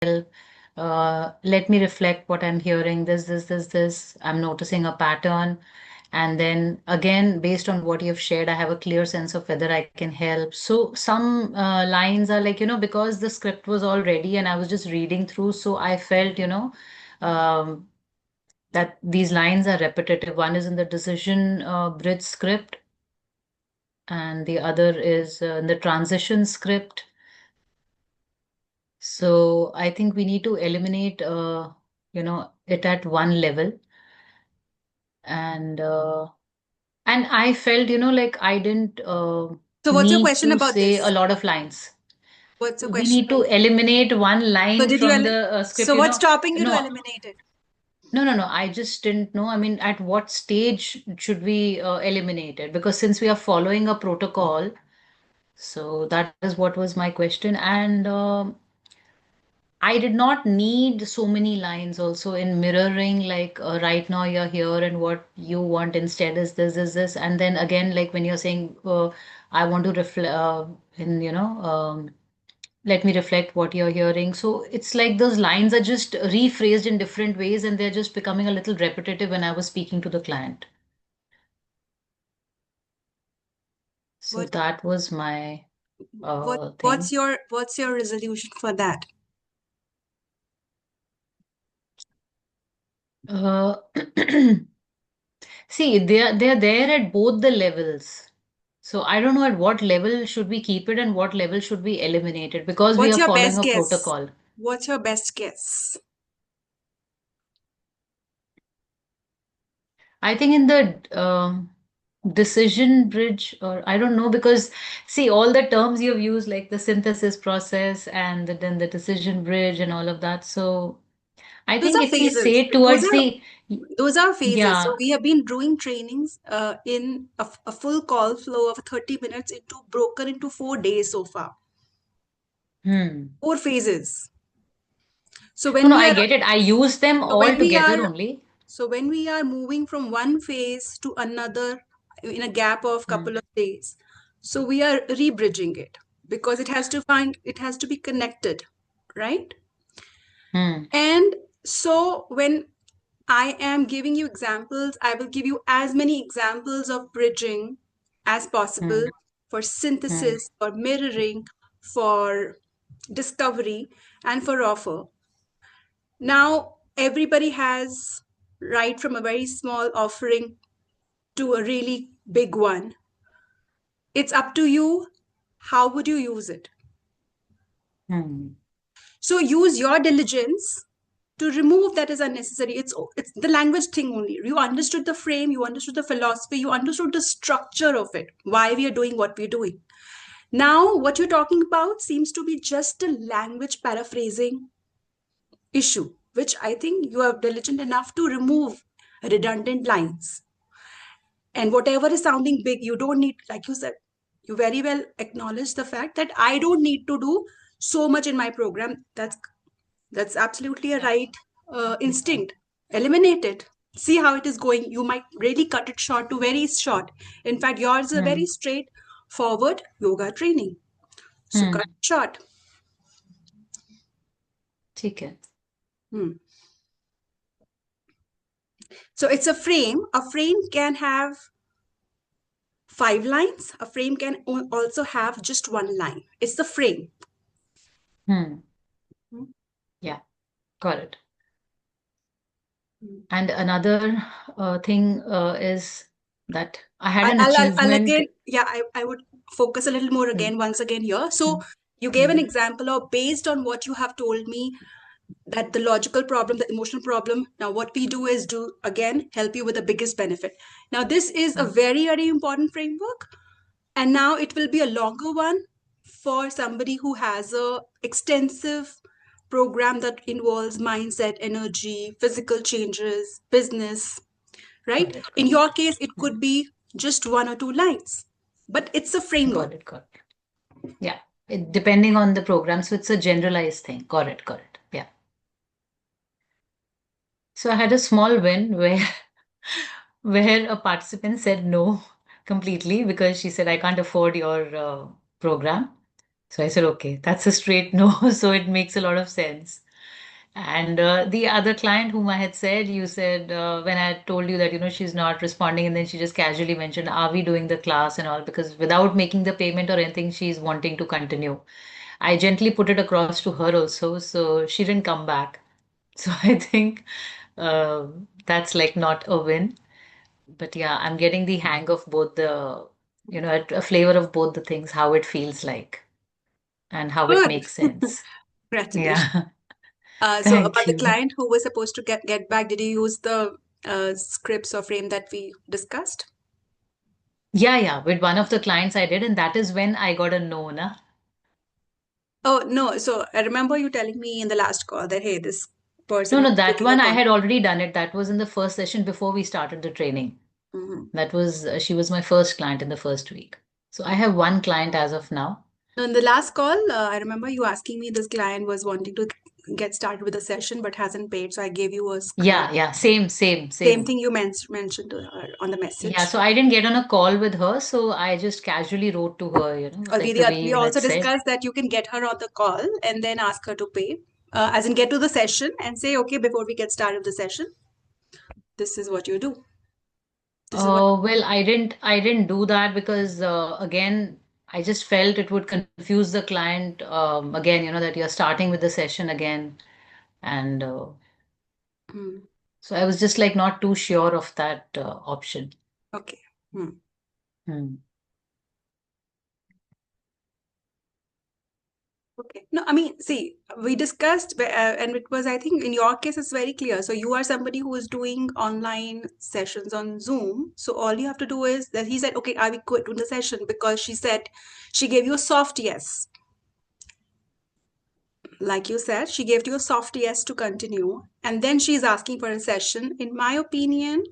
help. Let me reflect what I'm hearing. This. I'm noticing a pattern. And then again, based on what you've shared, I have a clear sense of whether I can help. So some lines are like, because the script was all ready and I was just reading through, so I felt, um, that these lines are repetitive. One is in the decision bridge script, and the other is in the transition script. So I think we need to eliminate, it at one level. And I felt, like I didn't So what's your need question to about say a this? lot of lines. What's your We question? need to eliminate one So line did you from the script, so what's stopping you to No, eliminate it? no. I just didn't know. I mean, at what stage should we eliminate it? Because since we are following a protocol, so that is what was my question. And I did not need so many lines also in mirroring, like right now you're here and what you want instead is this. And then again, like when you're saying, I want to reflect, let me reflect what you're hearing. So it's like those lines are just rephrased in different ways and they're just becoming a little repetitive when I was speaking to the client. So What that was my what's thing. your resolution for that? Uh, See, they're there at both the levels. So I don't know at what level should we keep it and what level should we eliminate it because we What's are your following best a guess? protocol. What's your best guess? I think in the decision bridge, or I don't know, because see, all the terms you've used, like the synthesis process and then the decision bridge and all of that. So I Those think are if we phases. say towards the, Those are phases. So yeah, we have been doing trainings in a full call flow of 30 minutes into broken into 4 days so far. hmm. 4 phases. So No, when no, we I are get it. I use them so all when we together are only. so when we are moving from one phase to another in a gap of Hmm. couple of days, so we are rebridging it because it has to be connected, right? Hmm. And so when I am giving you examples, I will give you as many examples of bridging as possible Hmm. for Hmm. synthesis, for mirroring, for discovery, and for offer. Now, everybody has right from a very small offering to a really big one. It's up to you. How would you use it? Hmm. So use your diligence to remove that is unnecessary. It's the language thing only. You understood the frame, you understood the philosophy, you understood the structure of it, why we are doing what we're doing. Now, what you're talking about seems to be just a language paraphrasing issue, which I think you are diligent enough to remove redundant lines. And whatever is sounding big, you don't need, like you said, you very well acknowledge the fact that I don't need to do so much in my program. That's absolutely a Yeah. right instinct. Eliminate it. See how it is going. You might really cut it short to very short. In fact, yours is a very Hmm. straight forward yoga training. So Hmm. cut it short. ठीक है. Hmm. So it's a frame. A frame can have 5 lines. A frame can also have just one line. It's the frame. Hmm. Hmm. Yeah, got it. Hmm. And another thing is that I had an I'll achievement. again, yeah, I would focus a little more Hmm. again, once again here. So Hmm. you gave an Hmm. example of based on what you have told me that the logical problem, the emotional problem. Now, what we do is do again help you with the biggest benefit. Now, this is a Hmm. very, very important framework. And now it will be a longer one for somebody who has a extensive program that involves mindset, energy, physical changes, business, Got right? it, In got your it. case, it Hmm. could be just 1 or 2 lines, but it's a framework. Got it, got it. Yeah, depending on the program. So it's a generalized thing. Got it, got it. Yeah. So I had a small win where where a participant said no completely because she said, I can't afford your program. So I said, okay, that's a straight no. So it makes a lot of sense. And the other client whom I had said, you said when I had told you that, she's not responding, and then she just casually mentioned, are we doing the class and all? Because without making the payment or anything, she's wanting to continue. I gently put it across to her also, so she didn't come back. So I think that's like not a win. But yeah, I'm getting the hang of both a flavor of both the things, how it feels like and how it Good. makes sense. Congratulations. Yeah. So Thank about the you. client who was supposed to get back, did you use the scripts or frame that we discussed? Yeah, yeah. With one of the clients I did, and that is when I got a no, na. Oh, no. So I remember you telling me in the last call that, hey, this No, person no, is that taking a one I call. had already done it. That was in the first session before we started the training. Mhm. That was, she was my first client in the first week. So I have one client as of now. No, in the last call, I remember you asking me this client was wanting to get started with a session but hasn't paid. So I gave you a script. Yeah, yeah, same, same, Same same. thing you mentioned to her on the Yeah, message. so I didn't get on a call with her, so I just casually wrote to her, Okay, like the way we you had also said. discussed that you can get her on the call and then ask her to pay, as in get to the session and say, okay, before we get started with the session, this is what you do. This is what. Well, I didn't do that because again, I just felt it would confuse the client again, that you're starting with the session again. And Hmm. so I was just like not too sure of that option. Okay. Hmm. Hmm. Okay. No, I mean, see, we discussed, and it was, I think, in your case, it's very clear. So you are somebody who is doing online sessions on Zoom. So all you have to do is that he said, okay, I will quit the session because she said she gave you a soft yes. Like you said, she gave you a soft yes to continue, and then she's asking for a session. In my opinion,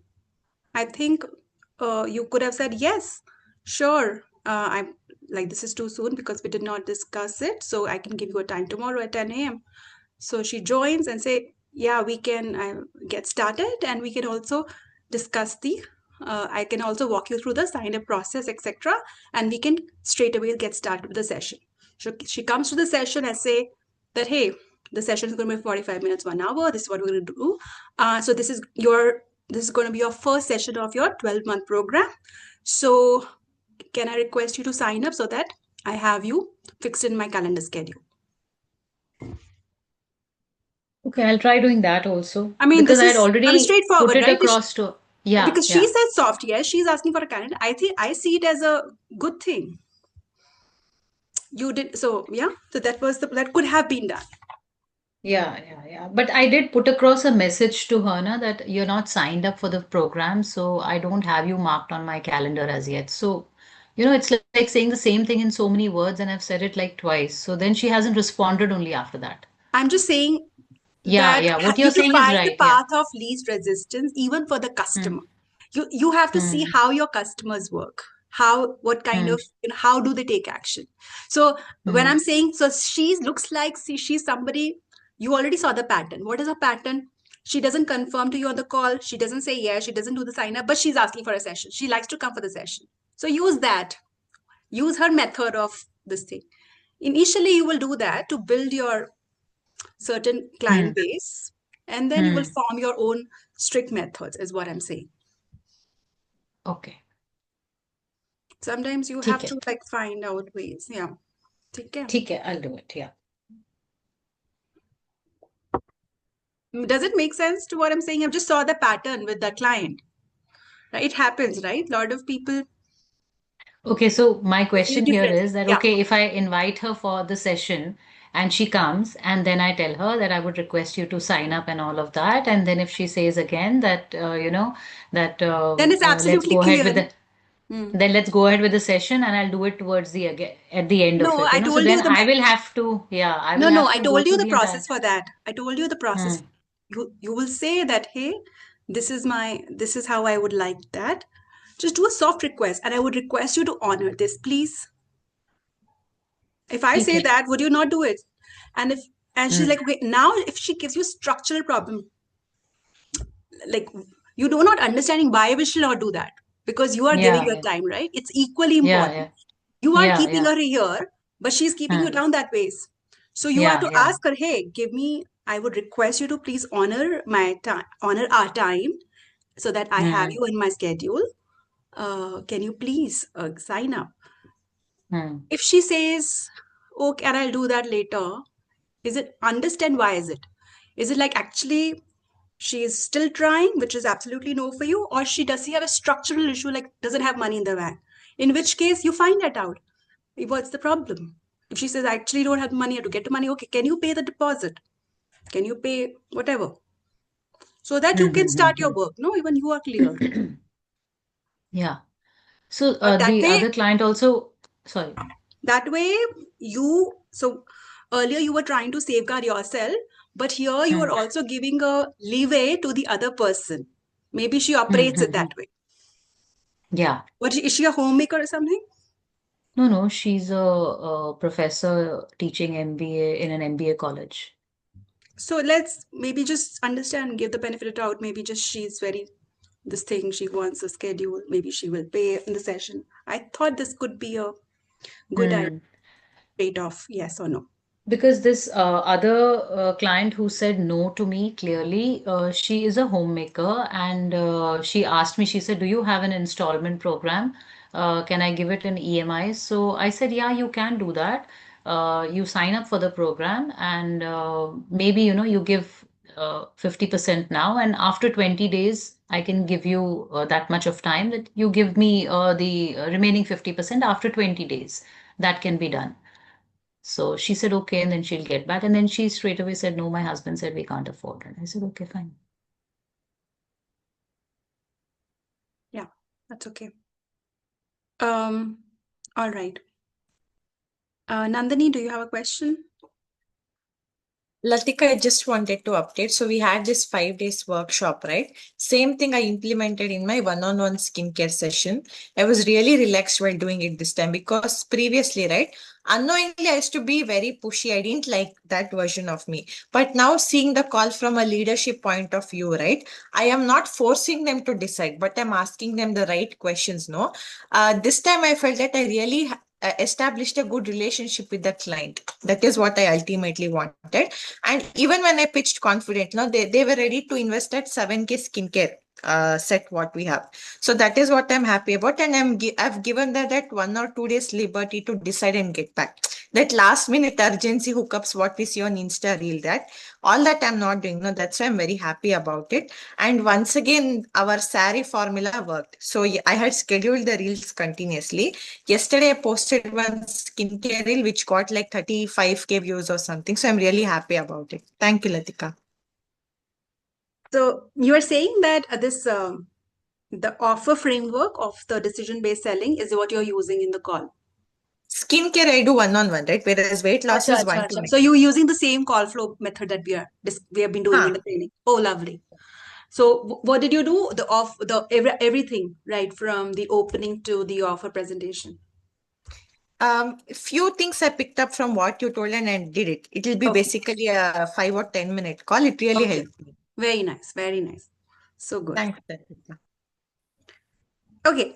I think you could have said yes, sure. I'm like this is too soon because we did not discuss it, so I can give you a time tomorrow at 10 a.m. So she joins and say, yeah, we can get started, and we can also discuss the. I can also walk you through the sign up process, etc., and we can straight away get started with the session. So she comes to the session and say that, hey, the session is going to be 45 minutes, 1 hour. This is what we're going to do. So this is going to be your first session of your 12-month program. So can I request you to sign up so that I have you fixed in my calendar schedule? Okay, I'll try doing that also I mean, because this I had is, I mean, already put straightforward, it right? across to, yeah, Because she yeah. said soft yes, she's asking for a calendar. I think I see it as a good thing. You did so, yeah. So that could have been done. Yeah, yeah, yeah. But I did put across a message to her na, that you're not signed up for the program, so I don't have you marked on my calendar as yet. So, it's like saying the same thing in so many words, and I've said it like twice. So then she hasn't responded only after that. I'm just saying Yeah, that yeah. What you you're to saying is find the right. Yeah. path of least resistance, even for the Hmm. customer. You have to see Hmm. how your customers work. What kind Hmm. of, how do they take action? So when Hmm. I'm saying, so she looks like, see, she's somebody, you already saw the pattern. What is a pattern? She doesn't confirm to you on the call. She doesn't say yes. She doesn't do the sign up, but she's asking for a session. She likes to come for the session. So use that. Use her method of this thing. Initially, you will do that to build your certain Hmm. client base, and then you will Hmm. form your own strict methods, is what I'm saying. Okay. Sometimes you ठीक have है. to like find out ways. Yeah. Okay. ठीक है. I'll do it. Yeah. Does it make sense to what I'm saying? I've just saw the pattern with the client. Right? It happens, right? A lot of people Okay, so my behave question here differently. is that, Yeah. okay, if I invite her for the session and she comes, and then I tell her that I would request you to sign up and all of that, and then if she says again that, that Then it's let's absolutely go ahead clear. with the, Hmm. then let's go ahead with the session, and I'll do it towards the at the end of No, it, I so told you then the I will have to, yeah, I no, will no, have I to go told you through the the entire. process for that. I told you the process. Hmm. You will say that, hey, this is how I would like that. Just do a soft request, and I would request you to honor this, please. If I ठीक say है. that, would you not do it? And if and she's Hmm. like, okay, now if she gives you structural problem, like you do not understanding why we should not do that because you are giving Yeah, your yeah, time, right? It's equally yeah, important. yeah, You are yeah, keeping yeah, her here, but she's keeping you hmm. down that ways. So you have Yeah, to yeah, ask her, hey, give me I would request you to please honor our time so that I have you in my schedule. Can you please sign up? If she says, okay, and I'll do that later, understand why is it? Is it like actually she is still trying, which is absolutely no for you, or does she have a structural issue like doesn't have money in the bank? In which case you find that out. What's the problem? If she says I actually don't have money, I have to get the money, okay, can you pay the deposit? Can you pay whatever? So that you can start your work. No, even you are clear. Yeah. So But that the way, other client also, sorry. that way so earlier you were trying to safeguard yourself, but here you are also giving a leeway to the other person. Maybe she operates it that way. Yeah. But is she a homemaker or something? No, she's a professor teaching MBA in an MBA college. So let's maybe just understand, give the benefit of doubt. Maybe just she's very this thing, she wants a schedule. Maybe she will pay in the session. I thought this could be a good idea. Trade-off, yes or no? Because this other client who said no to me clearly, she is a homemaker, and she asked me, she said, "Do you have an installment program? Can I give it in EMI?" So I said, "Yeah, you can do that. You sign up for the program, and maybe, you give 50% now, and after 20 days, I can give you that much of time that you give me the remaining 50% after 20 days. That can be done." So she said, okay, and then she'll get back. And then she straight away said, no, my husband said we can't afford it. I said, okay, fine. Yeah, that's okay. All right. Nandini, do you have a question? Latika, I just wanted to update. So we had this 5 days workshop, right? Same thing I implemented in my one-on-one skincare session. I was really relaxed while doing it this time because previously, right, unknowingly I used to be very pushy. I didn't like that version of me. But now seeing the call from a leadership point of view, right, I am not forcing them to decide, but I'm asking them the right questions, no? This time I felt that I really established a good relationship with the client. That is what I ultimately wanted. And even when I pitched confident, no, they were ready to invest at 7K skincare set what we have. So that is what I'm happy about. And I've given that 1 or 2 days liberty to decide and get back. That last minute urgency hookups, what we see on Insta reel, that all that I'm not doing. No, that's why I'm very happy about it. And once again, our SARI formula worked. So I had scheduled the reels continuously. Yesterday, I posted one skincare reel which got like 35K views or something. So I'm really happy about it. Thank you, Latika. So you are saying that the offer framework of the decision-based selling is what you're using in the call. Skincare, I do one-on-one, right? Whereas weight loss is one-to-one. So you're using the same call flow method that we have been doing in the training. Oh, lovely. So what did you do? Everything, right, from the opening to the offer presentation. Few things I picked up from what you told and I did it. It will be basically a 5 or 10 minute call. It really helped me. Very nice, very nice. So good. Thanks, Latika. Okay.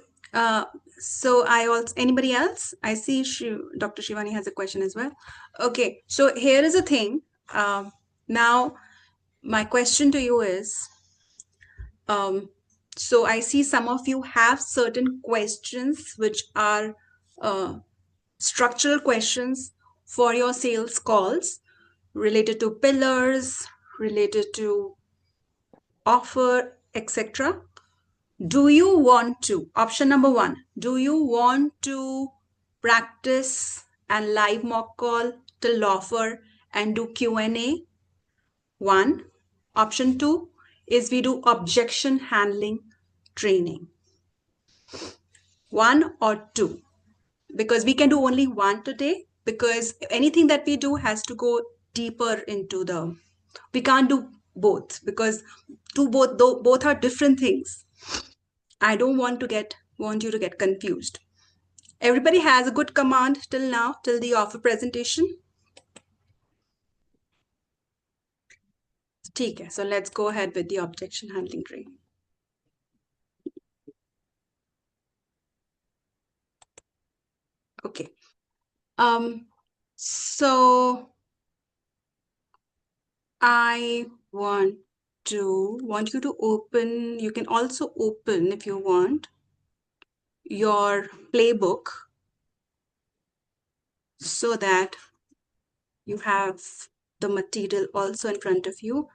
So anybody else? I see Dr. Shivani has a question as well. Okay. So here is a thing. Now, my question to you is, so I see some of you have certain questions which are structural questions for your sales calls related to pillars, related to offer, etc. Do you want to, option number 1, do you want to practice and live mock call till offer and do Q&A? 1. Option 2 is we do objection handling training. 1 or 2, because we can do only 1 today, because anything that we do has to go deeper into we can't do both, because both are different things. I don't want you to get confused. Everybody has a good command till now, till the offer presentation. Okay, so let's go ahead with the objection handling training. Okay. So I want you to open, you can also open if you want your playbook so that you have the material also in front of you.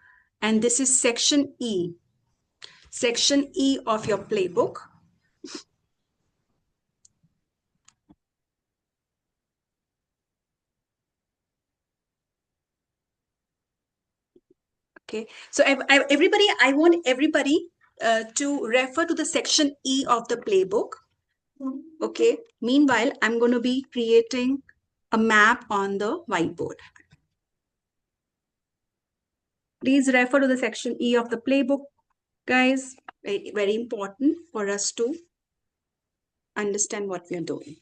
And this is section E. Section E of your playbook. Okay, so everybody, I want everybody to refer to the section E of the playbook. Okay, meanwhile, I'm going to be creating a map on the whiteboard. Please refer to the section E of the playbook, guys. Very, very important for us to understand what we are doing.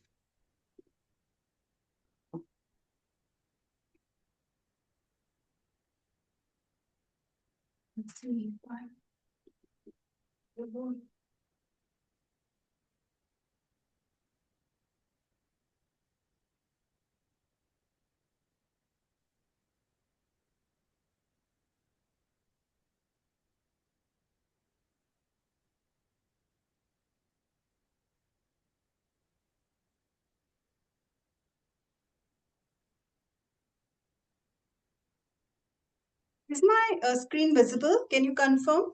Is my screen visible? Can you confirm?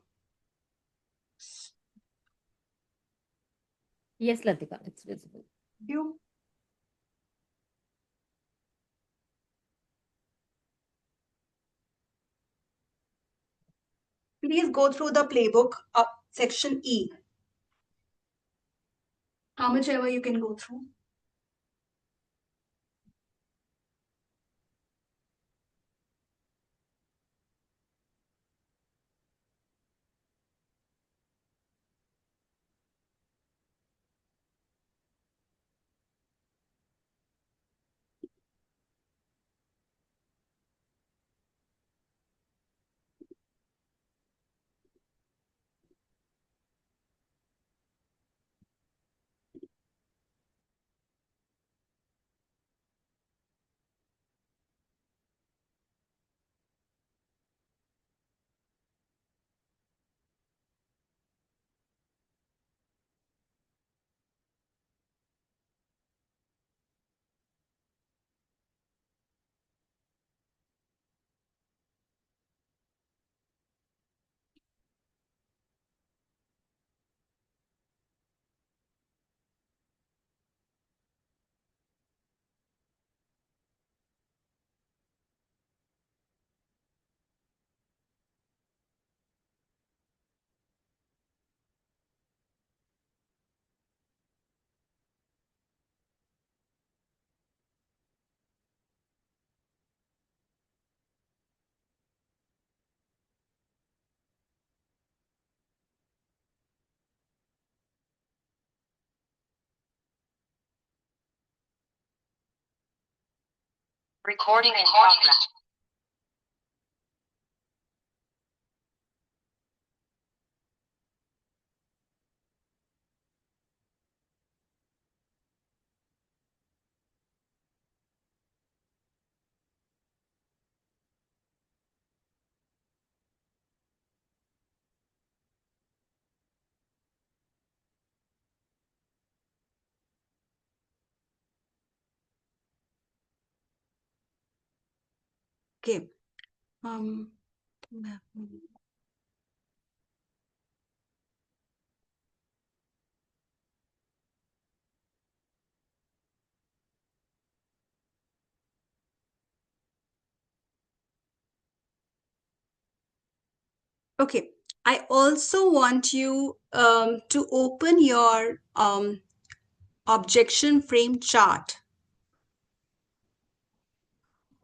Yes, Latika, it's visible. You. Please go through the playbook up section E. How much ever you can go through. Recording in progress. Okay. Okay. I also want you to open your objection frame chart,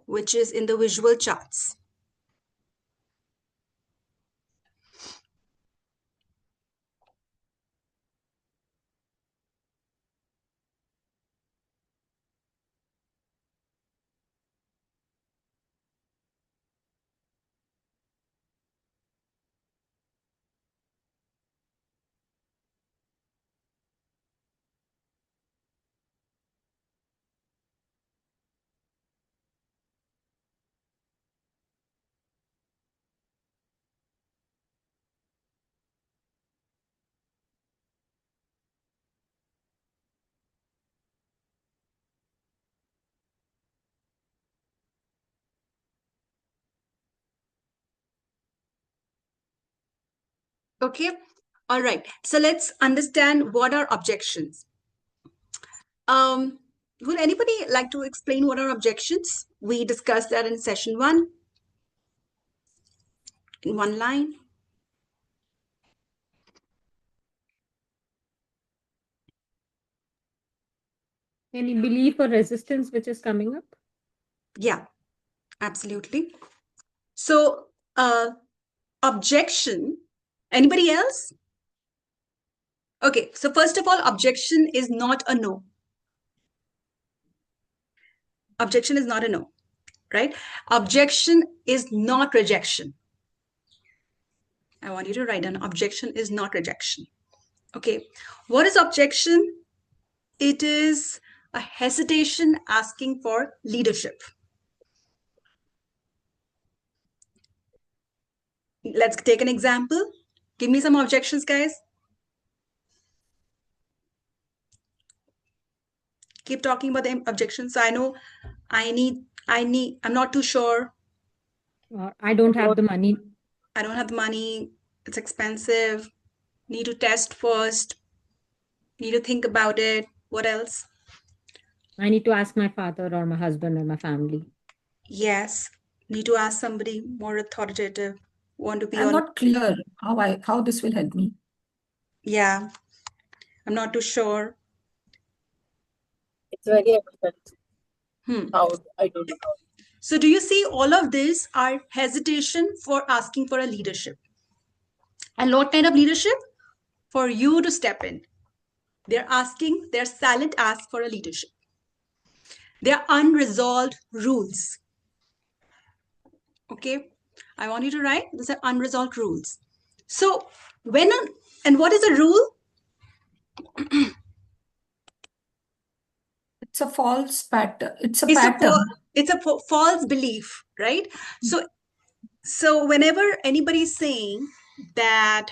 which is in the visual charts. Okay. All right. So let's understand what are objections. Would anybody like to explain what are objections? We discussed that in session 1 in one line. Any belief or resistance which is coming up? Yeah, absolutely. So, objection. Anybody else? Okay. So first of all, objection is not a no. Objection is not a no, right? Objection is not rejection. I want you to write down objection is not rejection. Okay. What is objection? It is a hesitation asking for leadership. Let's take an example. Give me some objections, guys. Keep talking about the objections. I know I'm not too sure. I don't have the money. I don't have the money. It's expensive. Need to test first. Need to think about it. What else? I need to ask my father or my husband or my family. Yes. Need to ask somebody more authoritative. Want to be I'm on. not clear how this will help me. Yeah. I'm not too sure. It's very important. Hmm. How I don't know. So do you see all of these are hesitation for asking for a leadership? And what kind of leadership? For you to step in. They're asking, they're silent ask for a leadership. They're unresolved rules. Okay. I want you to write, these are unresolved rules. So and what is a rule? It's a false pattern. It's a pattern. It's a false belief, right? So whenever anybody is saying that,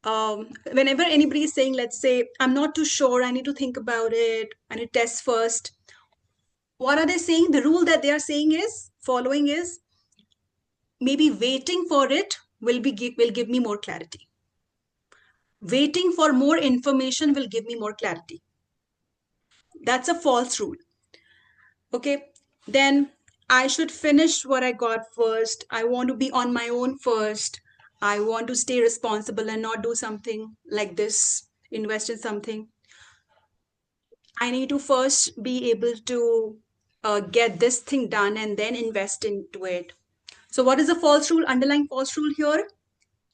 whenever anybody is saying, let's say, I'm not too sure, I need to think about it, I need to test first. What are they saying? The rule that they are saying is, following is, maybe waiting for it will give me more clarity. Waiting for more information will give me more clarity. That's a false rule. Okay. Then I should finish what I got first. I want to be on my own first. I want to stay responsible and not do something like this, invest in something. I need to first be able to get this thing done and then invest into it. So what is the false rule? Underlying false rule here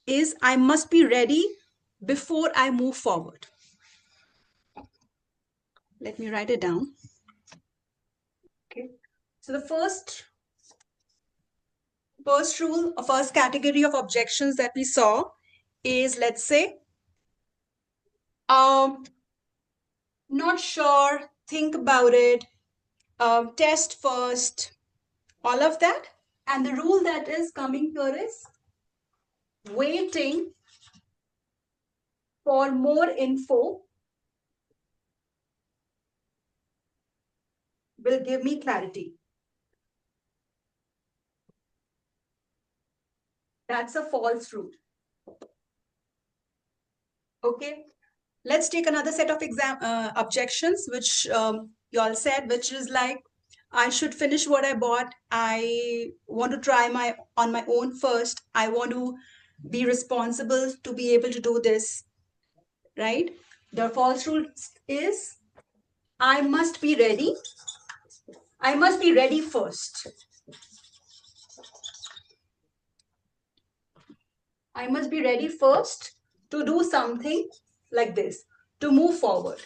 is I must be ready before I move forward. Let me write it down. Okay. So the first rule, or first category of objections that we saw is, let's say, not sure, think about it, test first, all of that. And the rule that is coming here is waiting for more info will give me clarity. That's a false rule. Okay. Let's take another set of objections, which you all said, which is like, I should finish what I bought. I want to try on my own first. I want to be responsible to be able to do this, right? The false rule is, I must be ready. I must be ready first. I must be ready first to do something like this, to move forward.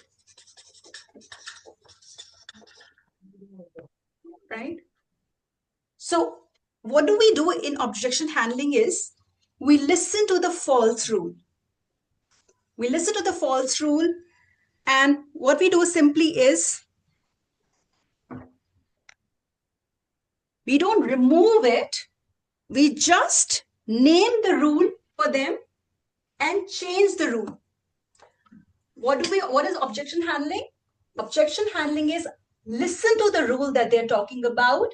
Right? So what do we do in objection handling is, we listen to the false rule. We listen to the false rule, and what we do simply is, we don't remove it. We just name the rule for them and change the rule. What is objection handling? Objection handling is listen to the rule that they're talking about,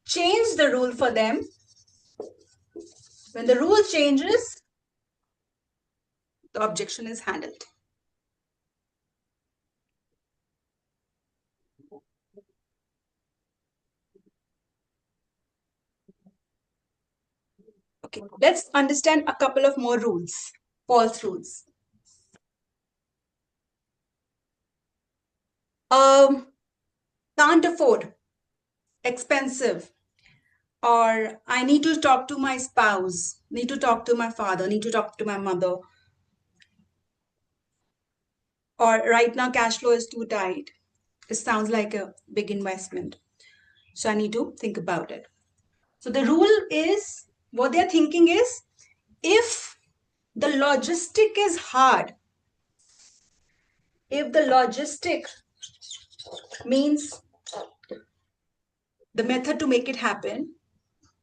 change the rule for them, When the rule changes, the objection is handled. Okay, let's understand a couple of more rules, false rules. Can't afford, expensive, or I need to talk to my spouse, need to talk to my father, need to talk to my mother, or right now cash flow is too tight. It sounds like a big investment, so I need to think about it. So the rule is, what they're thinking is, if the logistic is hard, if the logistic means the method to make it happen,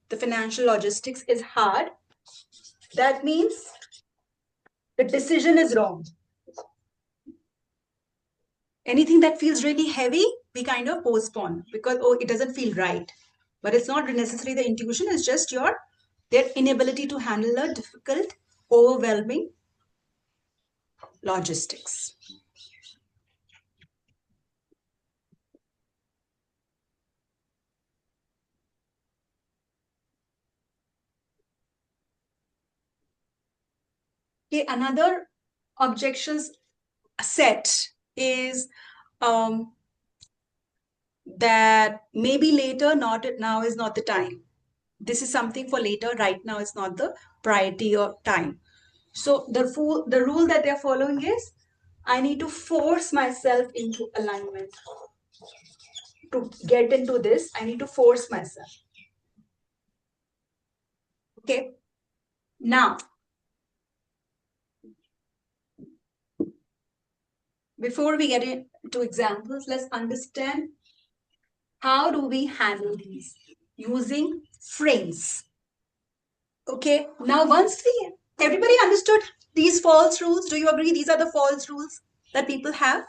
the financial logistics is hard, that means the decision is wrong. Anything that feels really heavy, we kind of postpone because, oh, it doesn't feel right. But it's not necessarily the intuition, it's just their inability to handle a difficult, overwhelming logistics. Okay, another objections set is that maybe later, not now is not the time. This is something for later, right now is not the priority or time. So the rule that they're following is, I need to force myself into alignment. To get into this, I need to force myself. Okay. Now, before we get into examples, let's understand how do we handle these using frames. Okay. Now, once everybody understood these false rules, do you agree these are the false rules that people have?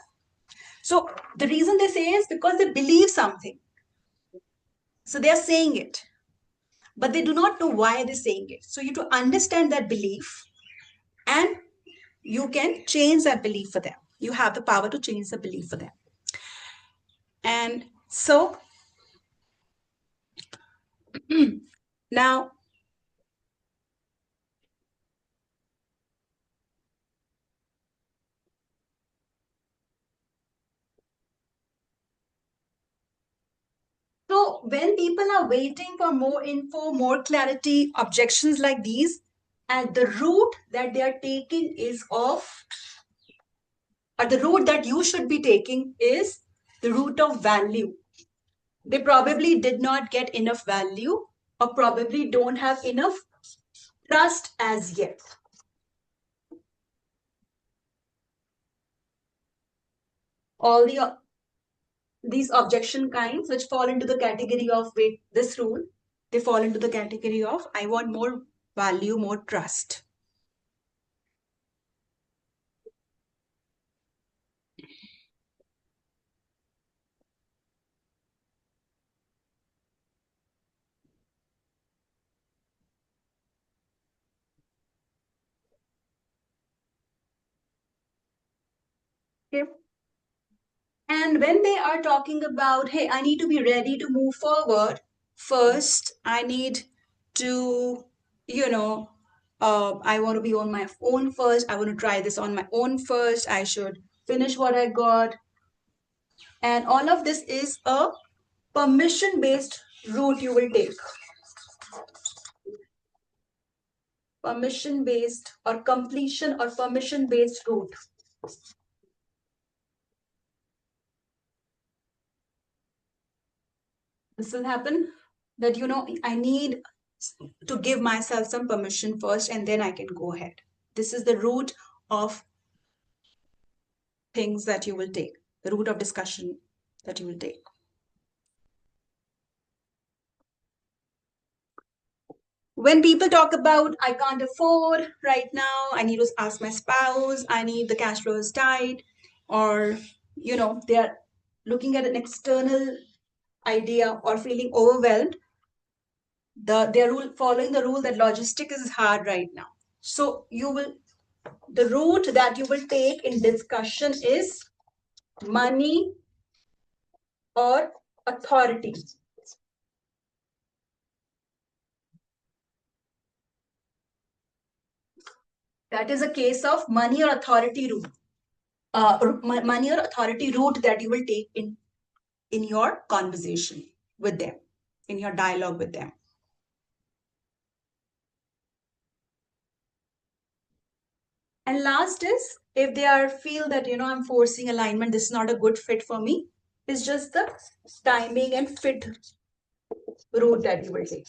So the reason they say is because they believe something. So they are saying it, but they do not know why they're saying it. So you have to understand that belief, and you can change that belief for them. You have the power to change the belief for them. And so now, so when people are waiting for more info, more clarity, objections like these, and the route that they are taking is off, or the route that you should be taking is the route of value. They probably did not get enough value, or probably don't have enough trust as yet. All these objection kinds which fall into the category of, wait, this rule, they fall into the category of, I want more value, more trust. Okay. And when they are talking about, hey, I need to be ready to move forward, first, I need to, I want to be on my own first. I want to try this on my own first. I should finish what I got. And all of this is a permission-based route you will take. Permission-based or completion or permission-based route. This will happen that, I need to give myself some permission first and then I can go ahead. This is the route of things that you will take, the route of discussion that you will take. When people talk about, I can't afford right now, I need to ask my spouse, I need the cash flow is tight, or, they are looking at an external idea or feeling overwhelmed, They're following the rule that logistic is hard right now. So the route that you will take in discussion is money or authority. That is a case of money or authority route. Money or authority route that you will take in your conversation with them, in your dialogue with them. And last is, if they feel that, I'm forcing alignment, this is not a good fit for me, it's just the timing and fit route that you will take.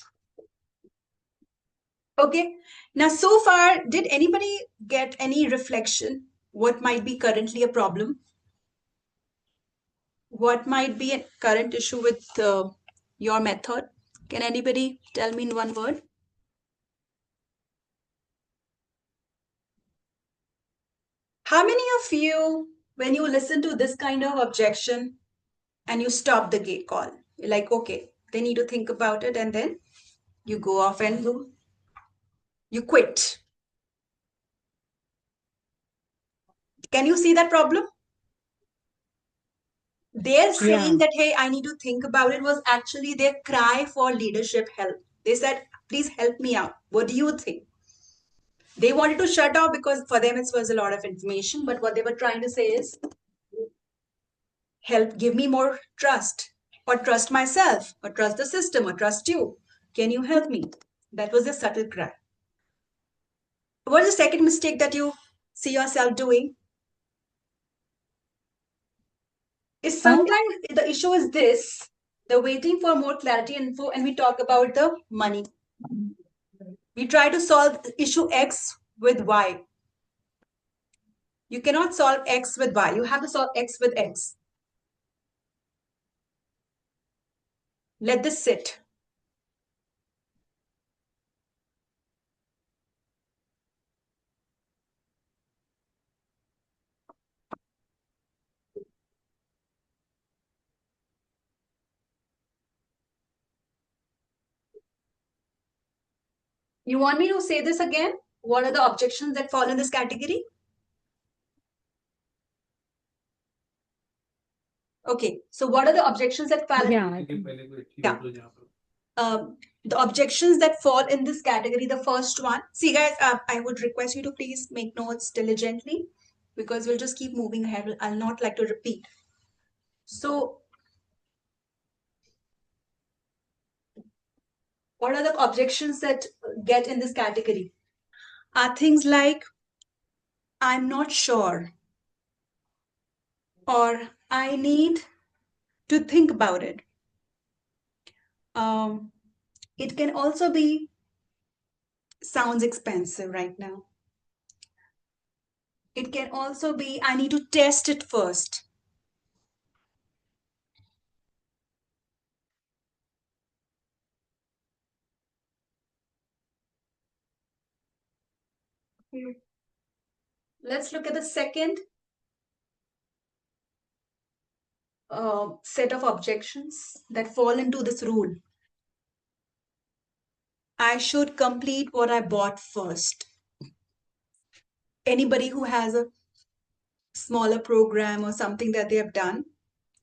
Okay. Now, so far, did anybody get any reflection? What might be currently a problem? What might be a current issue with your method? Can anybody tell me in one word? How many of you, when you listen to this kind of objection and you stop the gate call, you're like, okay, they need to think about it, and then you go off and you quit? Can you see that problem? Their saying that, hey, I need to think about it, was actually their cry for leadership help. They said, please help me out. What do you think? They wanted to shut off because for them it was a lot of information, but what they were trying to say is, help, give me more trust, or trust myself, or trust the system, or trust you. Can you help me? That was a subtle cry. What's the second mistake that you see yourself doing? Is sometimes the issue is this, the waiting for more clarity info, and we talk about the money. We try to solve issue X with Y. You cannot solve X with Y. You have to solve X with X. Let this sit. You want me to say this again? What are the objections that fall in this category? Okay, so what are the objections that fall? The objections that fall in this category, the first one. See, guys, I would request you to please make notes diligently, because we'll just keep moving ahead. I'll not like to repeat. So, what are the objections that get in this category? Are things like, I'm not sure, or I need to think about it. It can also be, sounds expensive right now. It can also be, I need to test it first. Let's look at the second set of objections that fall into this rule. I should complete what I bought first. Anybody who has a smaller program or something that they have done,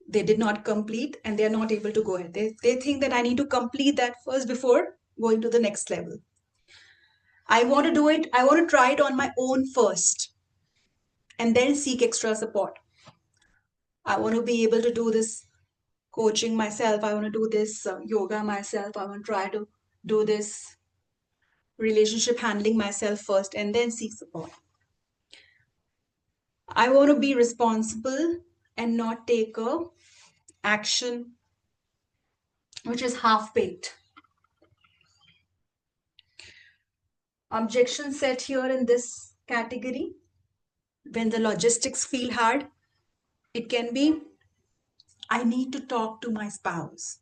they did not complete, and they're not able to go ahead. They think that I need to complete that first before going to the next level. I want to do it. I want to try it on my own first, and then seek extra support. I want to be able to do this coaching myself. I want to do this yoga myself. I want to try to do this relationship handling myself first, and then seek support. I want to be responsible and not take a action which is half-baked. Objection set here in this category, when the logistics feel hard, it can be, I need to talk to my spouse.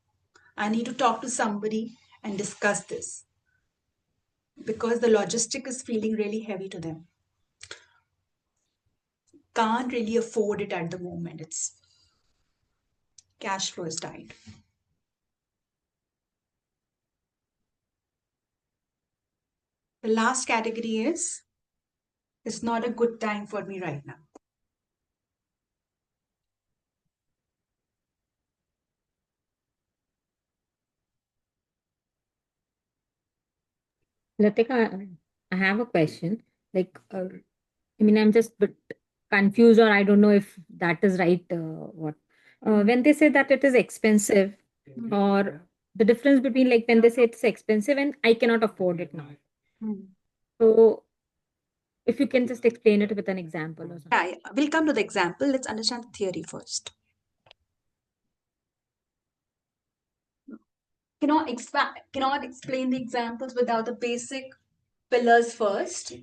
I need to talk to somebody and discuss this, because the logistic is feeling really heavy to them. Can't really afford it at the moment. It's cash flow is tight. The last category is, it's not a good time for me right now. Latika, I have a question. Like, I mean, I'm just a bit confused, or I don't know if that is right. What when they say that it is expensive, or the difference between like when they say it's expensive and I cannot afford it now. So, if you can just explain it with an example or something. Yeah, we'll come to the example. Let's understand the theory first. Cannot explain the examples without the basic pillars first.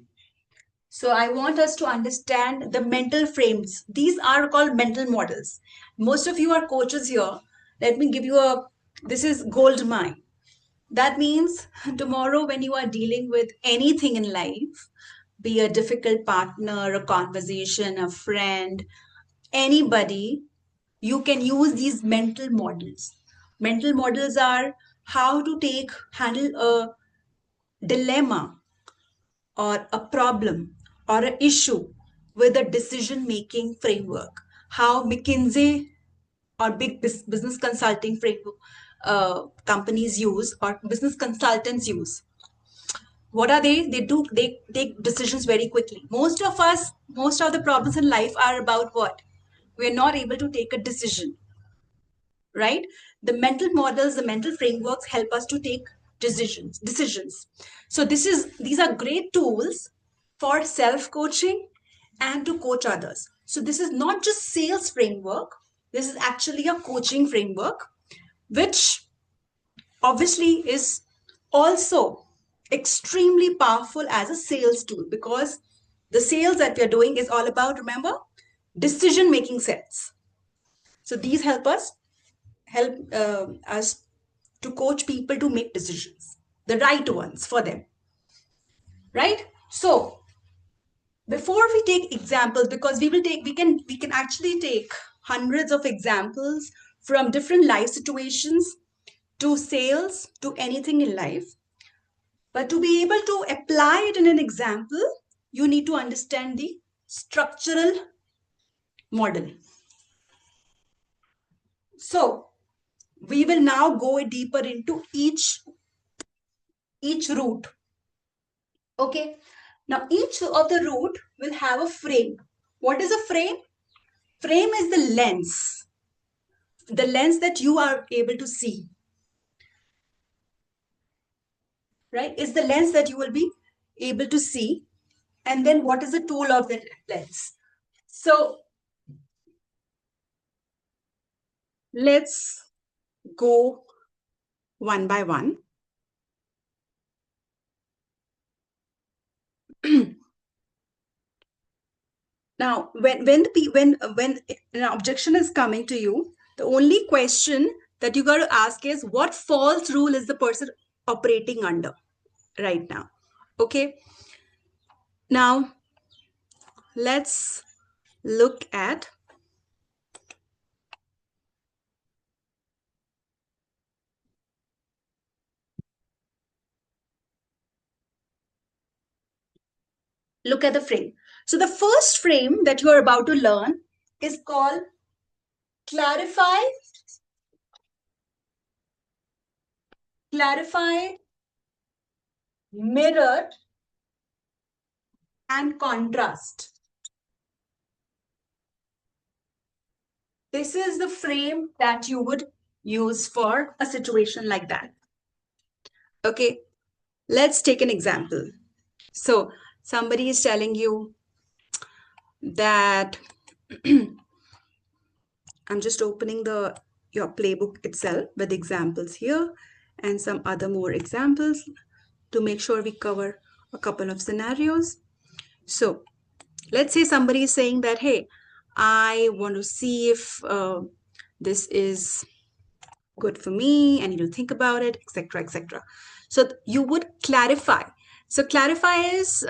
So I want us to understand the mental frames. These are called mental models. Most of you are coaches here. Let me give you this is gold mine. That means tomorrow when you are dealing with anything in life, be a difficult partner, a conversation, a friend, anybody, you can use these mental models. Mental models are how to handle a dilemma or a problem or an issue with a decision making framework. How McKinsey or big business consulting framework companies use, or business consultants use. What are they? They take decisions very quickly. Most of the problems in life are about what? We're not able to take a decision, right? The mental models, the mental frameworks help us to take decisions. So these are great tools for self coaching and to coach others. So this is not just sales framework, this is actually a coaching framework, which obviously is also extremely powerful as a sales tool, because the sales that we are doing is all about, remember, decision making sets. So these help us to coach people to make decisions, the right ones for them, right? So before we take examples, because we can actually take hundreds of examples from different life situations to sales to anything in life. But to be able to apply it in an example, you need to understand the structural model. So we will now go deeper into each route. Okay. Now each of the route will have a frame. What is a frame? Frame is the lens that you are able to see. Right? Is the lens that you will be able to see. And then what is the tool of the lens? So let's go one by one. Now, when an objection is coming to you, the only question that you got to ask is, what false rule is the person operating under right now? Okay. Now, let's look at the frame. So the first frame that you are about to learn is called clarify, mirror, and contrast. This is the frame that you would use for a situation like that. Okay, let's take an example. So somebody is telling you that I'm just opening your playbook itself with examples here and some other more examples to make sure we cover a couple of scenarios. So let's say somebody is saying that, hey, I want to see if this is good for me, I need to think about it, etc., etc. So you would clarify. So clarify is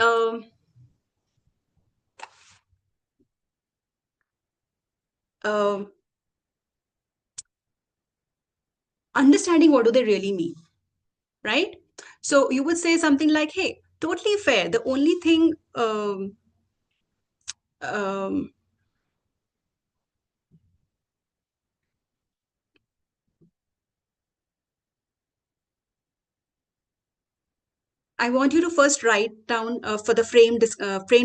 understanding what do they really mean, right? So you would say something like, hey, Totally fair. The only thing um, I want you to first write down for the frame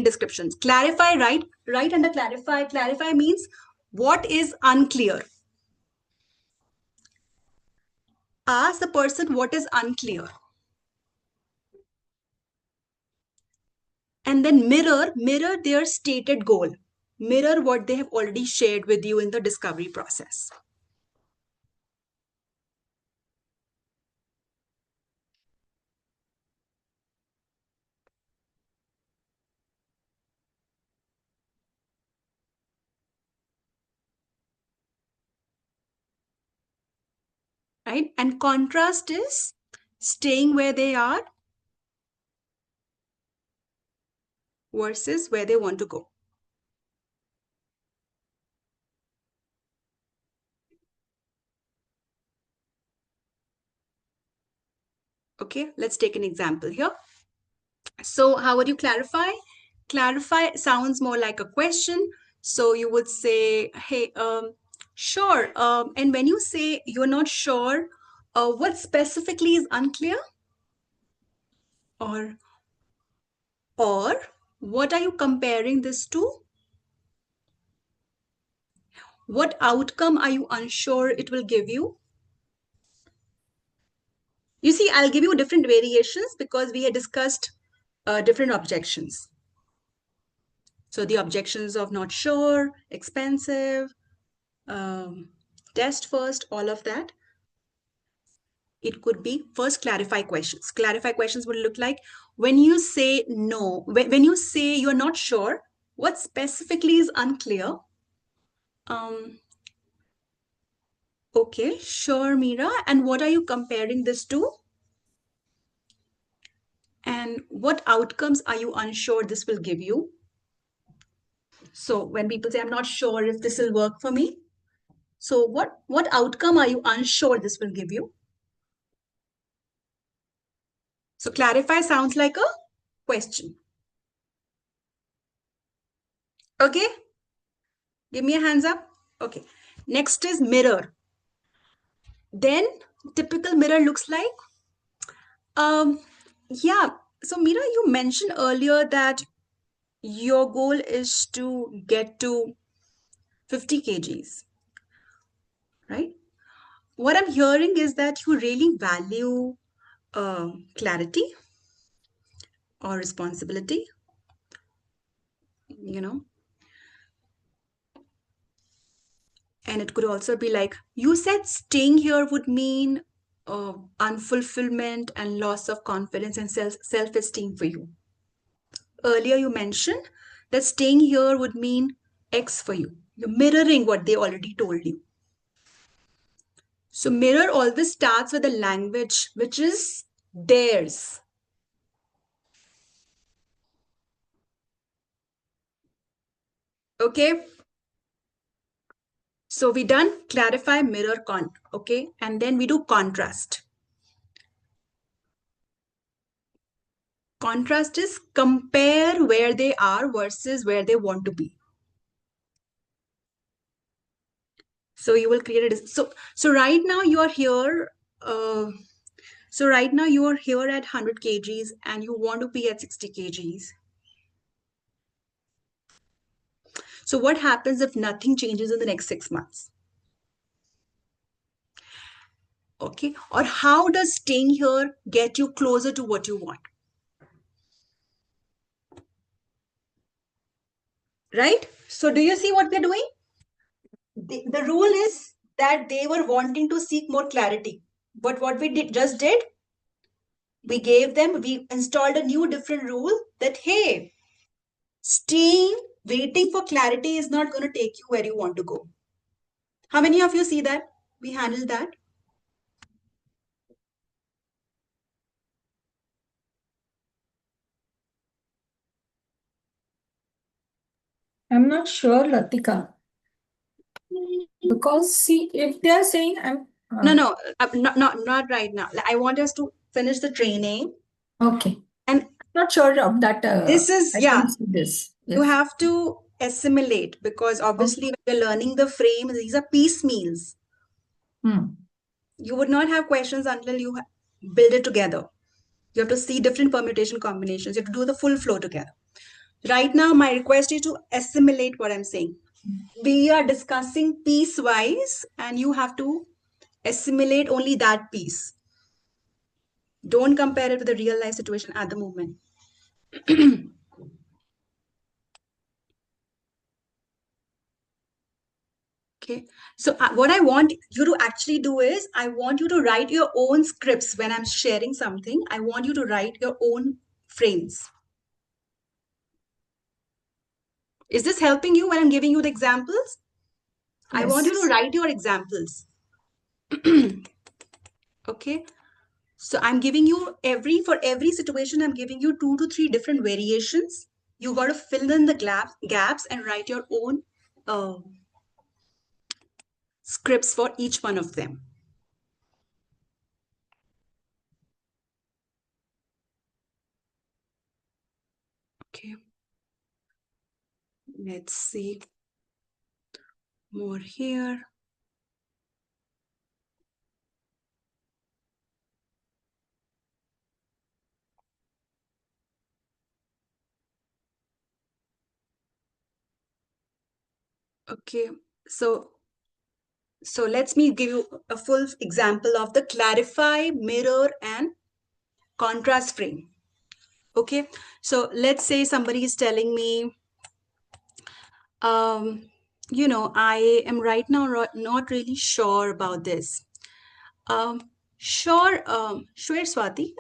descriptions. Clarify, right under clarify. Clarify means what is unclear. Ask the person what is unclear. And then mirror their stated goal. Mirror what they have already shared with you in the discovery process. Right? And contrast is staying where they are versus where they want to go. Okay, let's take an example here. So how would you clarify? Clarify sounds more like a question. So you would say, hey, sure. And when you say you're not sure, what specifically is unclear? Or what are you comparing this to? What outcome are you unsure it will give you? You see, I'll give you different variations because we had discussed different objections. So the objections of not sure, expensive, test first, all of that. It could be first clarify questions. Clarify questions would look like when you say no, when you say you're not sure, what specifically is unclear? Okay, sure, Meera. And what are you comparing this to? And what outcomes are you unsure this will give you? So when people say, I'm not sure if this will work for me. So what outcome are you unsure this will give you? So clarify sounds like a question. Okay. Give me a hands up. Okay. Next is mirror. Then typical mirror looks like, yeah. So Meera, you mentioned earlier that your goal is to get to 50 kgs, right? What I'm hearing is that you really value clarity or responsibility, you know. And it could also be like, you said staying here would mean unfulfillment and loss of confidence and self-esteem for you. Earlier you mentioned that staying here would mean X for you. You're mirroring what they already told you. So mirror always starts with a language which is theirs. Okay. So we done clarify, mirror, okay. And then we do contrast. Contrast is compare where they are versus where they want to be. So you will create a, so right now you are here, so right now you are here at 100 kgs and you want to be at 60 kgs. So what happens if nothing changes in the next 6 months? Okay. Or how does staying here get you closer to what you want? Right? So do you see what we're doing? The rule is that they were wanting to seek more clarity. But what we just did, we installed a new different rule that, hey, waiting for clarity is not going to take you where you want to go. How many of you see that? We handled that. I'm not sure, Latika. Because see, if they are saying I'm No, not right now. I want us to finish the training. okay. And Not sure of that. This is, I yeah, can see this. you Yes. have to assimilate, because obviously when you're learning the frame, these are piecemeals. Hmm. You would not have questions until you build it together. You have to see different permutation combinations. You have to do the full flow together. Right now, my request is to assimilate what I'm saying. We are discussing piecewise, and you have to assimilate only that piece. Don't compare it with the real life situation at the moment. Okay. So what I want you to actually do is, I want you to write your own scripts. When I'm sharing something, I want you to write your own frames. Is this helping you when I'm giving you the examples? I want you to Yes. write your examples. Okay. So I'm giving you for every situation, I'm giving you 2 to 3 different variations. You got to fill in the gaps and write your own scripts for each one of them. Okay. Let's see more here. Okay. So let me give you a full example of the clarify, mirror, and contrast frame. Okay. So let's say somebody is telling me, I am right now not really sure about this. Sure, Swati.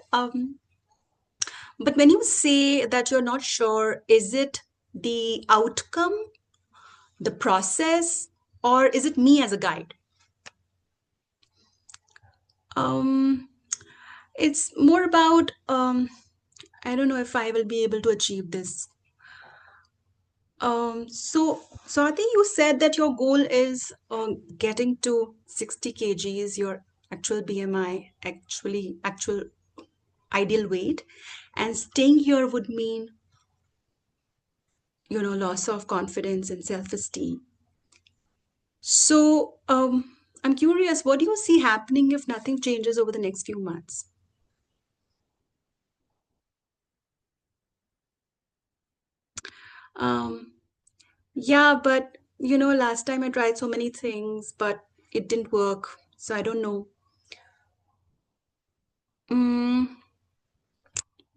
But when you say that you're not sure, is it the outcome, the process, or is it me as a guide? It's more about, I don't know if I will be able to achieve this. So I think you said that your goal is getting to 60 kgs, your actual BMI, actual ideal weight, and staying here would mean, loss of confidence and self-esteem. So I'm curious, what do you see happening if nothing changes over the next few months? Yeah, but last time I tried so many things, but it didn't work. So I don't know.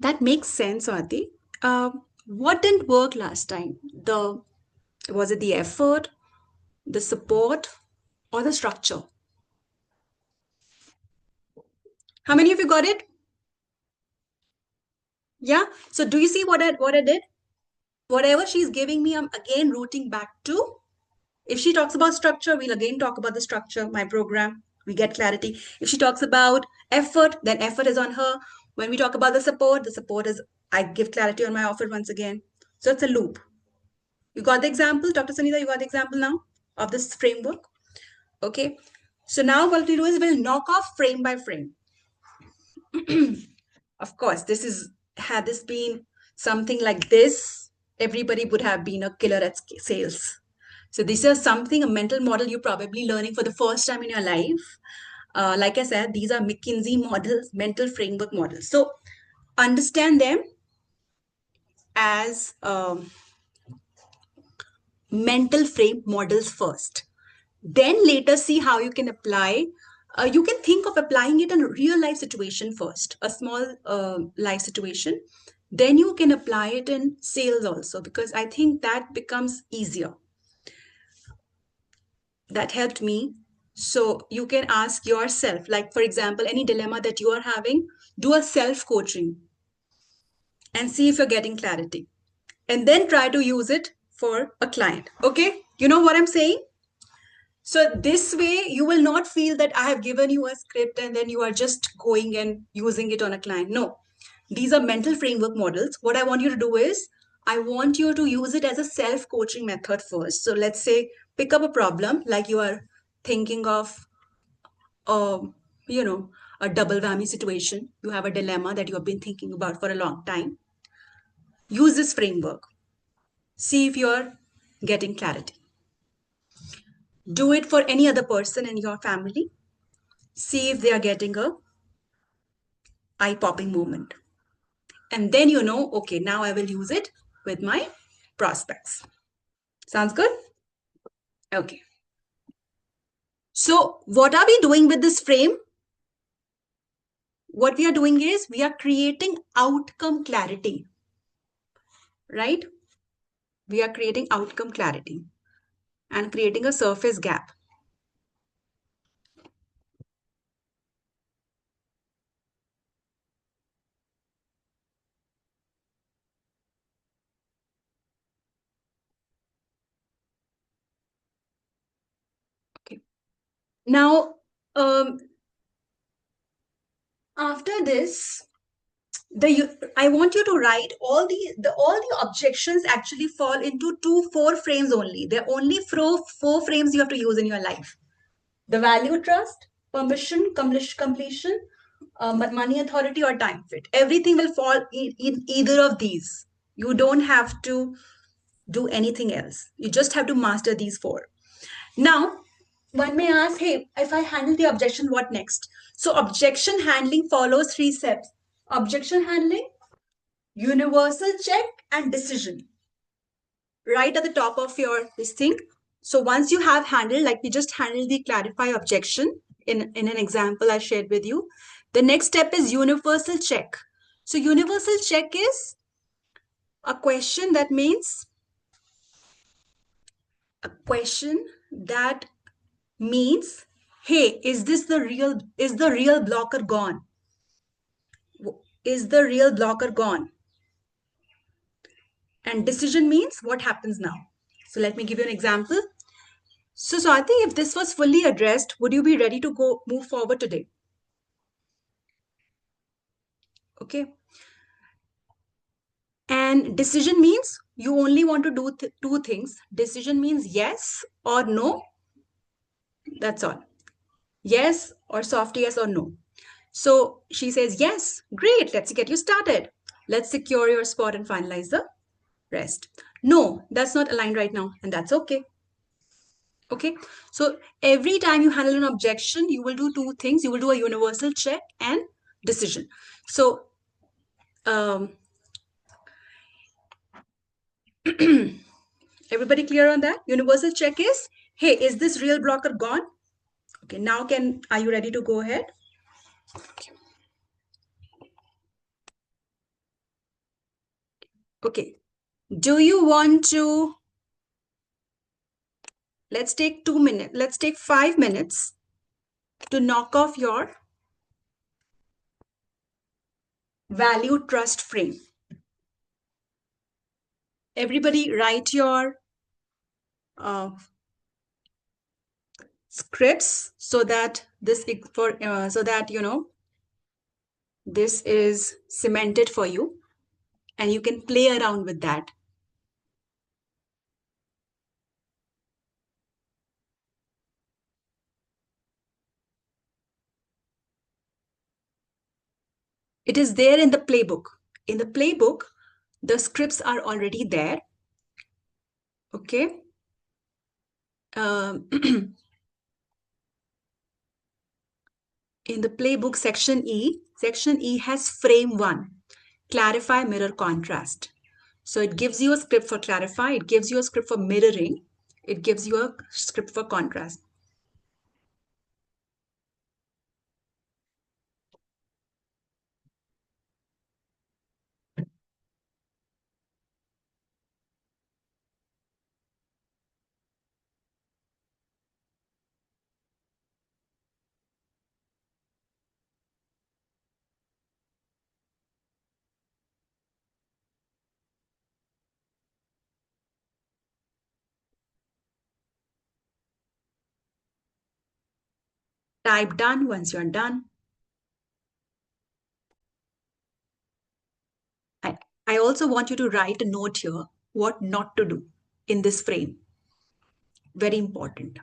That makes sense, Adi. What didn't work last time? Was it the effort, the support, or the structure? How many of you got it? Yeah. So do you see what I did? Whatever she's giving me, I'm again rooting back to. If she talks about structure, we'll again talk about the structure, my program. We get clarity. If she talks about effort, then effort is on her. When we talk about the support is, I give clarity on my offer once again. So it's a loop. You got the example, Dr. Sanita, you got the example now of this framework? Okay. So now what we'll do is we'll knock off frame by frame. Of course, had this been something like this, everybody would have been a killer at sales. So this is a mental model you're probably learning for the first time in your life. Like I said, these are McKinsey models, mental framework models. So understand them as mental frame models first. Then later see how you can apply. You can think of applying it in a real life situation first, a small life situation. Then you can apply it in sales also, because I think that becomes easier. That helped me. So you can ask yourself, like, for example, any dilemma that you are having, do a self coaching and see if you're getting clarity. And then try to use it for a client. Okay? You know what I'm saying? So this way, you will not feel that I have given you a script and then you are just going and using it on a client. No, these are mental framework models. What I want you to do is, I want you to use it as a self-coaching method first. So let's say, pick up a problem like you are thinking of, a double whammy situation. You have a dilemma that you have been thinking about for a long time. use this framework. See if you're getting clarity. Do it for any other person in your family. See if they are getting a eye-popping moment. And then you know, okay, now I will use it with my prospects. Sounds good? Okay. So what are we doing with this frame? What we are doing is we are creating outcome clarity, right? We are creating outcome clarity and creating a surface gap. Okay. Now, after this, I want you to write all the objections actually fall into 4 frames only. There are only 4 frames you have to use in your life. The value trust, permission, completion, money authority, or time fit. Everything will fall in either of these. You don't have to do anything else. You just have to master these 4. Now, one may ask, hey, if I handle the objection, what next? So objection handling follows 3 steps. Objection handling, universal check, and decision. Right at the top of this thing. So once you have handled, like we just handled the clarify objection in an example I shared with you, the next step is universal check. So universal check is a question that means hey, is the real blocker gone? Is the real blocker gone? And decision means what happens now? So let me give you an example. So Swati, if this was fully addressed, would you be ready to move forward today? Okay. And decision means you only want to do 2 things. Decision means yes or no. That's all. Yes or soft yes or no. So she says, yes, great, let's get you started. Let's secure your spot and finalize the rest. No, that's not aligned right now, and that's okay. Okay, so every time you handle an objection, you will do 2 things. You will do a universal check and decision. So everybody clear on that? Universal check is, hey, is this real blocker gone? Okay, now are you ready to go ahead? Okay, do you want to, let's take 2 minutes, let's take 5 minutes to knock off your value trust frame. Everybody write your scripts so that this this is cemented for you and you can play around with that. It is there in the playbook. In the playbook, the scripts are already there. Okay. In the playbook section E has frame 1, clarify, mirror, contrast. So it gives you a script for clarify, it gives you a script for mirroring, it gives you a script for contrast. Type done once you're done. I also want you to write a note here, what not to do in this frame. Very important.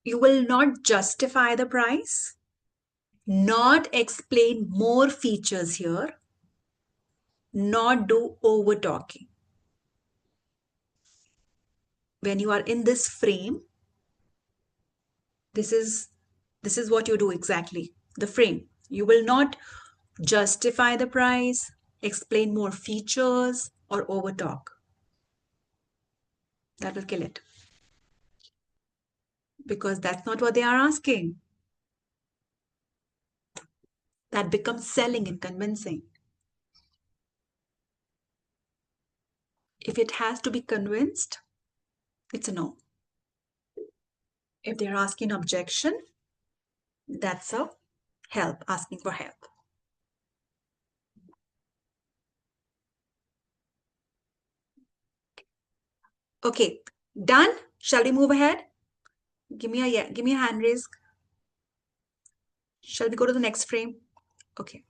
You will not justify the price, not explain more features here, not do over talking. When you are in this frame, this is what you do exactly. The frame. You will not justify the price, explain more features, or over talk. That will kill it. Because that's not what they are asking. That becomes selling and convincing. If it has to be convinced, it's a no. If they're asking objection, that's a help, asking for help. Okay, done. Shall we move ahead? Give me a hand raise. Shall we go to the next frame? Okay.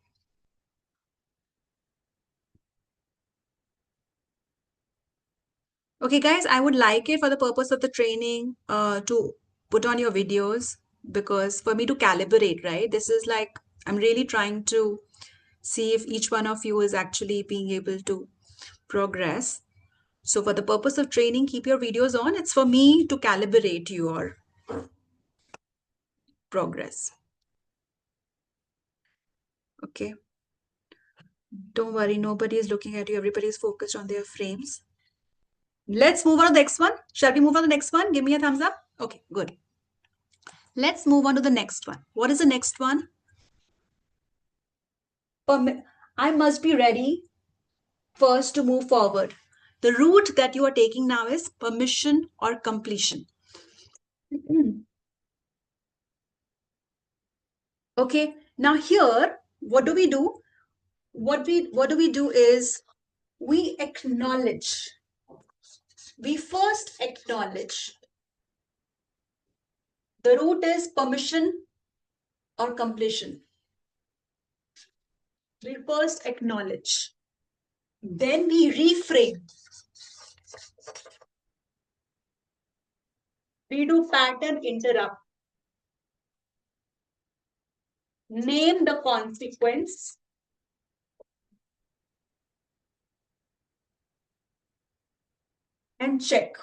Okay, guys, I would like it for the purpose of the training to put on your videos, because for me to calibrate, right? This is like, I'm really trying to see if each one of you is actually being able to progress. So for the purpose of training, keep your videos on. It's for me to calibrate your progress. Okay. Don't worry, nobody is looking at you. Everybody is focused on their frames. Let's move on to the next one. Shall we move on to the next one? Give me a thumbs up. Okay, good. Let's move on to the next one. What is the next one? I must be ready first to move forward. The route that you are taking now is permission or completion. Okay, now here, what do we do? What do we do is we acknowledge. We first acknowledge. The route is permission or completion. We first acknowledge. Then we reframe. We do pattern interrupt. Name the consequence. And check.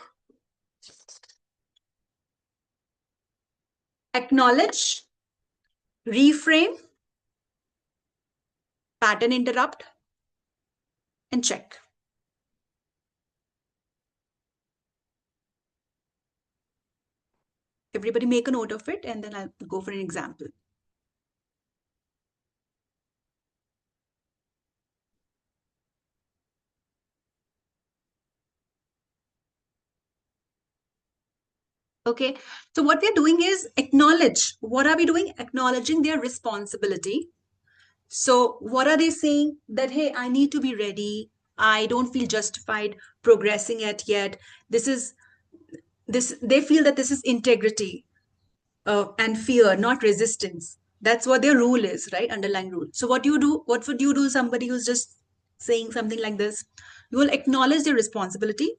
Acknowledge, reframe, pattern interrupt, and check. Everybody make a note of it, and then I'll go for an example. Okay, so what we're doing is acknowledge. What are we doing? Acknowledging their responsibility. So what are they saying? That, hey, I need to be ready. I don't feel justified progressing it yet. They feel that this is integrity and fear, not resistance. That's what their rule is, right? Underlying rule. So what would you do somebody who's just saying something like this? You will acknowledge their responsibility.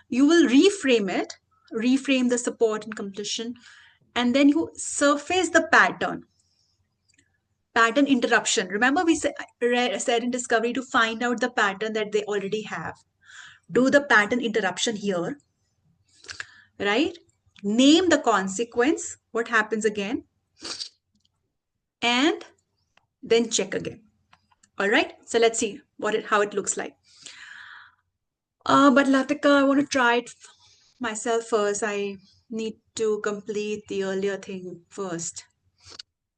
You will reframe it, reframe the support and completion, and then you surface the pattern interruption. Remember, we said in discovery to find out the pattern that they already have. Do the pattern interruption here, right? Name the consequence, what happens again, and then check again. All right, so let's see how it looks like. But Latika, I want to try it myself first. I need to complete the earlier thing first.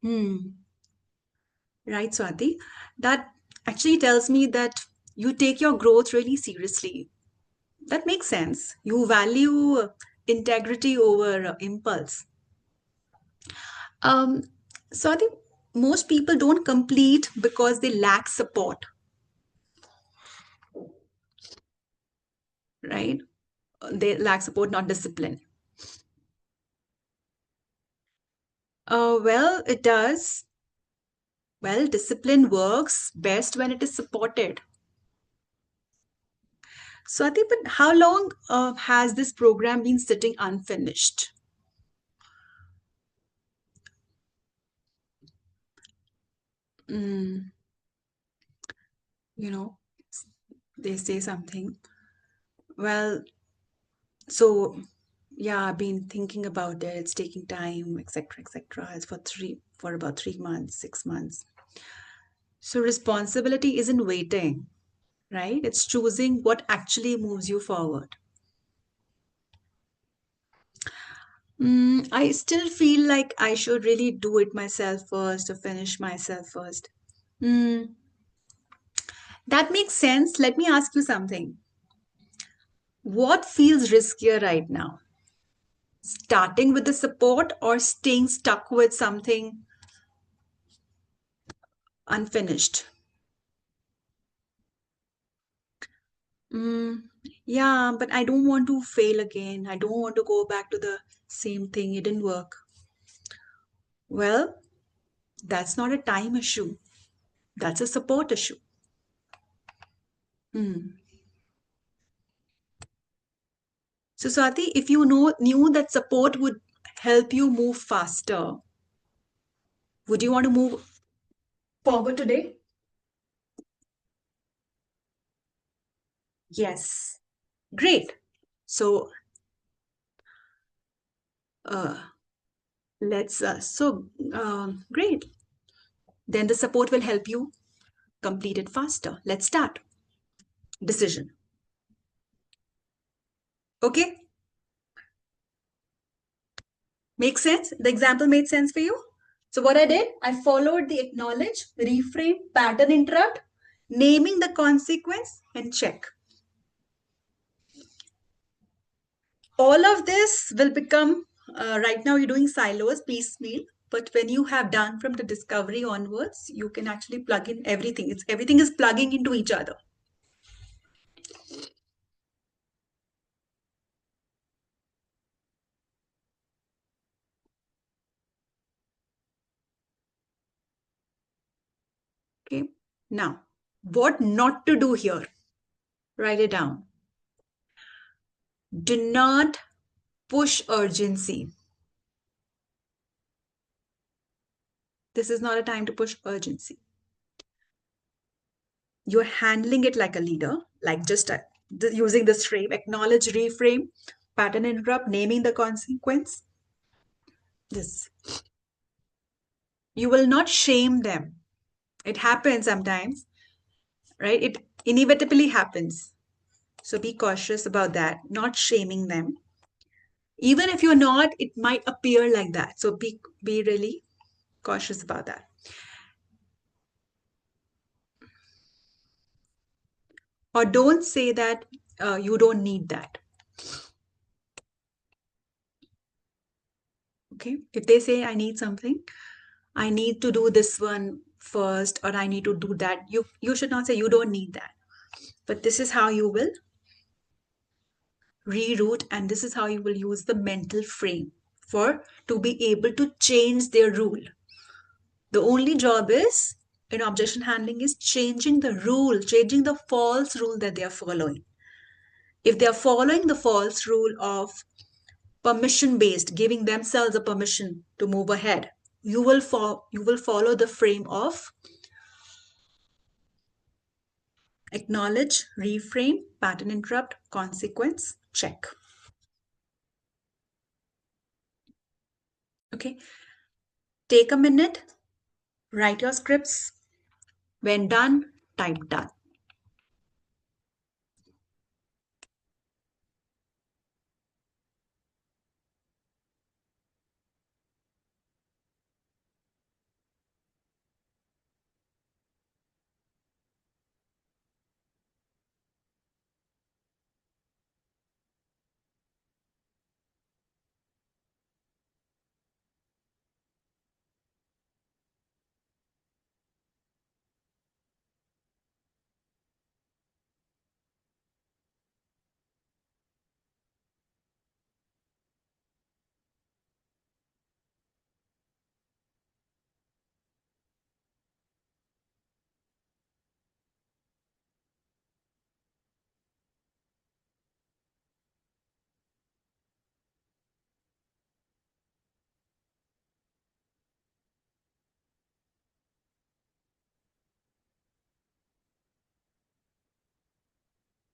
Right, Swati? That actually tells me that you take your growth really seriously. That makes sense. You value integrity over impulse. So I think most people don't complete because they lack support, right? They lack support, not discipline. Well, it does. Well, discipline works best when it is supported. So I think, but how long has this program been sitting unfinished? You know, they say something. Well, so yeah, I've been thinking about it. It's taking time, etc., etc. It's for about 3 months, 6 months. So responsibility isn't waiting, right? It's choosing what actually moves you forward. I still feel like I should really do it myself first or finish myself first. Mm, that makes sense. Let me ask you something. What feels riskier right now? Starting with the support or staying stuck with something unfinished? Mm, yeah, but I don't want to fail again. I don't want to go back to the same thing. It didn't work. Well, that's not a time issue. That's a support issue. Hmm. So, Swati, if you knew that support would help you move faster, would you want to move forward today? Yes. Great. So, uh, great. Then the support will help you complete it faster. Let's start. Decision. Okay? Make sense? The example made sense for you? So what I did, I followed the acknowledge, reframe, pattern interrupt, naming the consequence, and check. All of this will become, right now you're doing silos, piecemeal, but when you have done from the discovery onwards, you can actually plug in everything. Everything is plugging into each other. Okay. Now, what not to do here? Write it down. Do not push urgency. This is not a time to push urgency. You're handling it like a leader, like just using this frame, acknowledge, reframe, pattern interrupt, naming the consequence. This. You will not shame them. It happens sometimes, right? It inevitably happens. So be cautious about that, not shaming them. Even if you're not, it might appear like that. So be really cautious about that. Or don't say that you don't need that. Okay. If they say, I need something, I need to do this one first, or I need to do that, you should not say you don't need that. But this is how you will reroute, and this is how you will use the mental frame to be able to change their rule. The only job is in objection handling is changing the rule, changing the false rule that they are following. If they are following the false rule of permission based, giving themselves a permission to move ahead, you will follow the frame of acknowledge, reframe, pattern interrupt, consequence, check. Okay. Take a minute, write your scripts. When done, type done.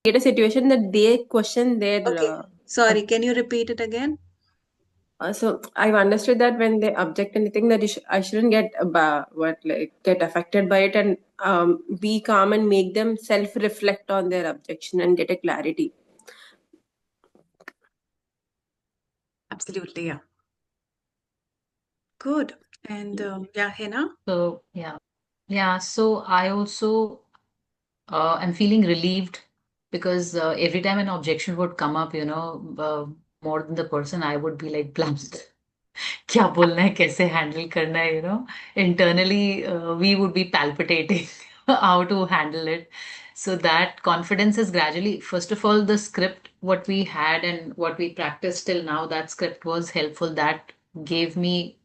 a situation that they question their. Okay. Sorry, can you repeat it again? So I've understood that when they object anything, that I shouldn't get get affected by it, and be calm and make them self-reflect on their objection and get a clarity. Absolutely, yeah. Good. And yeah, Hena? So yeah. So I also am feeling relieved because every time an objection would come up, more than the person, I would be like blunt. क्या बोलना है कैसे handle करना है internally we would be palpitating how to handle it. So that confidence is gradually, first of all, the script what we had and what we practiced till now, that script was helpful. That gave me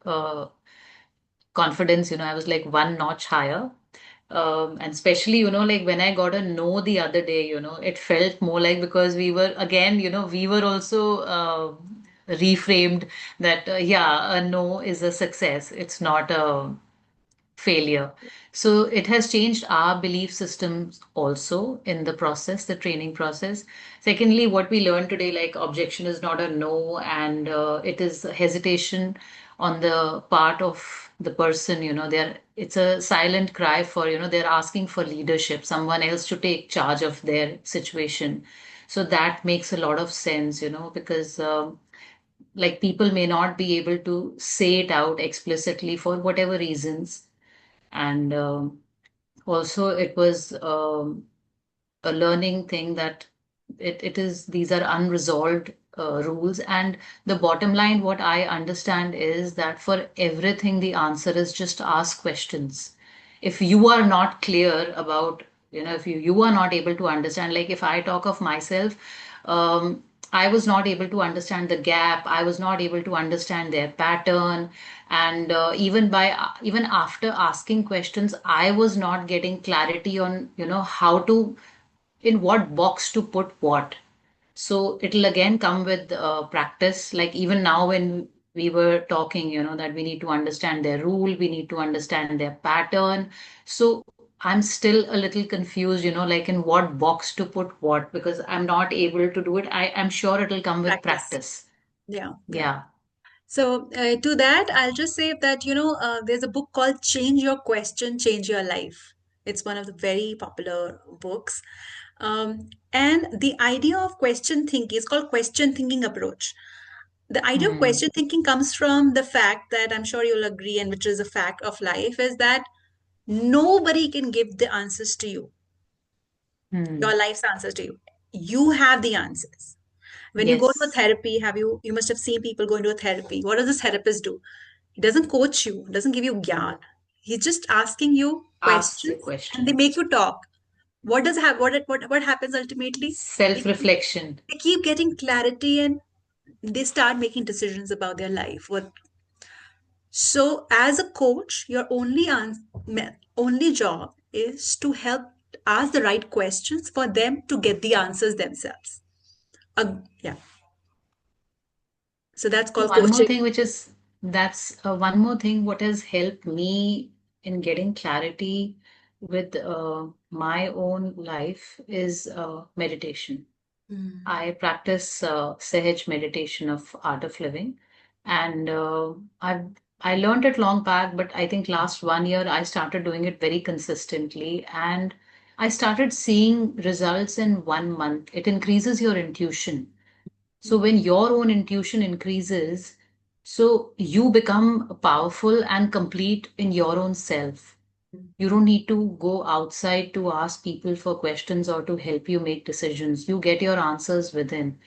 confidence. I was like one notch higher. And especially, like when I got a no the other day, it felt more like, because we were again, we were also reframed that, yeah, a no is a success. It's not a failure. So it has changed our belief systems also in the process, the training process. Secondly, what we learned today, like objection is not a no, and it is hesitation on the part of the person. It's a silent cry for, they're asking for leadership, someone else to take charge of their situation. So that makes a lot of sense, because like people may not be able to say it out explicitly for whatever reasons. And also it was a learning thing that it is, these are unresolved rules. And the bottom line, what I understand is that for everything the answer is just ask questions. If you are not clear about, if you are not able to understand, like if I talk of myself, I was not able to understand the gap, I was not able to understand their pattern. And even after asking questions, I was not getting clarity on, how to, in what box to put what. So it'll again come with practice. Like even now when we were talking, that we need to understand their rule, we need to understand their pattern. So I'm still a little confused, like in what box to put what, because I'm not able to do it. I'm sure it'll come with practice. Yeah. Yeah. So to that, I'll just say that, there's a book called Change Your Question, Change Your Life. It's one of the very popular books. And the idea of question thinking is called question thinking approach. The idea of question thinking comes from the fact that I'm sure you'll agree, and which is a fact of life, is that nobody can give the answers to you, your life's answers to you. You have the answers. When you go to a Yes. therapy, you must have seen people going to a therapy. What does this therapist do? He doesn't coach you, doesn't give you gyan. He's just asking you Ask you questions and they make questions. you talk. What does have what happens ultimately? Self-reflection. They keep getting clarity and they start making decisions about their life. So as a coach, your only job is to help ask the right questions for them to get the answers themselves. Yeah. So that's called One more coaching. thing, that's one more thing what has helped me in getting clarity with my own life is meditation. I practice Sahaj meditation of Art of Living, and I learned it long back, but I think last 1 year I started doing it very consistently, and I started seeing results in 1 month. It increases your intuition. So when your own intuition increases, so you become powerful and complete in your own self. You don't need to go outside to ask people for questions or to help you make decisions. You get your answers within.